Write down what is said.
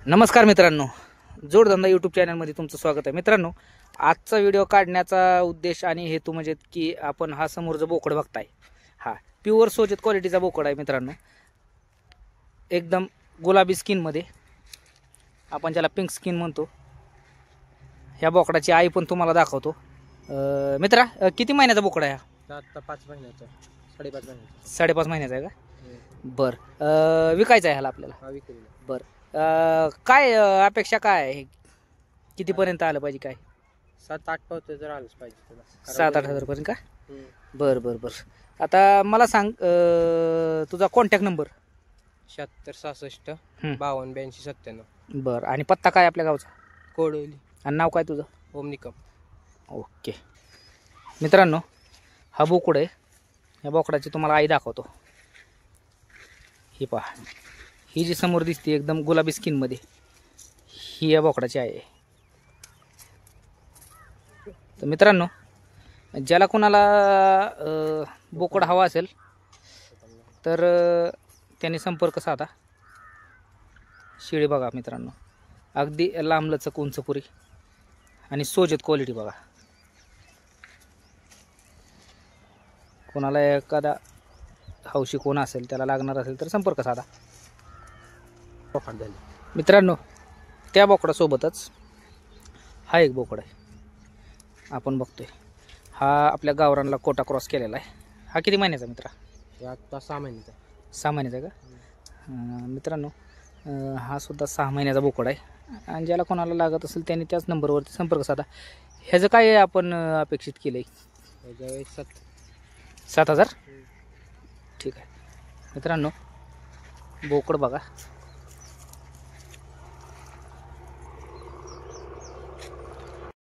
नमस्कार मित्रांनो, जोडधंदा यूट्यूब चॅनलमध्ये तुमचं स्वागत आहे. मित्रांनो, आजचा व्हिडिओ काढण्याचा उद्देश आणि हेतू म्हणजे की आपण हा समोर जो बोकड बघताय हा प्युअर सोजत क्वालिटीचा बोकड आहे. मित्रांनो, एकदम गुलाबी स्किनमध्ये, आपण ज्याला पिंक स्किन म्हणतो. ह्या बोकडाची आई पण तुम्हाला दाखवतो. मित्रा, किती महिन्याचा बोकड आहे हा? आता 5 महिन्याचा, 5.5 महिन्याचा. 5.5 महिन्याचा आहे का? बरं, विकायचा आहे ह्याला आपल्याला? बरं, काय अपेक्षा काय आहे? कितीपर्यंत आलं पाहिजे? काय 7-8 पावते जर आलंच पाहिजे तुला. 7-8 हजारपर्यंत का? बरं बरं बरं. आता मला सांग, तुझा कॉन्टॅक्ट नंबर? 76 66 52 82 97. बरं, आणि पत्ता काय आपल्या गावचा? कोडोली. आणि नाव काय तुझं? ओम निकम. ओके मित्रांनो, हा बोकड आहे. ह्या बोकडाची तुम्हाला आई दाखवतो. ही पहा, ही जी समोर दिसते एकदम गुलाबी स्किनमध्ये, ही या बोकडाची आई आहे. तर मित्रांनो, ज्याला कोणाला बोकड हवा असेल तर त्यांनी संपर्क साधा. शिळी बघा मित्रांनो, अगदी लांबलचक उंचपुरी आणि सोजत क्वालिटी बघा. कोणाला एखादा हौशी कोण असेल, त्याला लागणार असेल तर संपर्क साधा. मित्रांनो, त्या बोकडासोबतच हा एक बोकड आहे आपण बघतोय. हा आपल्या गावरानला कोटा क्रॉस केलेला आहे. हा किती महिन्याचा मित्रा? आता 6 महिन्याचा. 6 महिन्याचा का? मित्रांनो, हा सुद्धा 6 महिन्याचा बोकड आहे. आणि ज्याला कोणाला लागत असेल त्यांनी त्याच नंबरवरती संपर्क साधा. ह्याचं काय आपण अपेक्षित केलं आहे? 7,000. ठीक आहे मित्रांनो, बोकड बघा.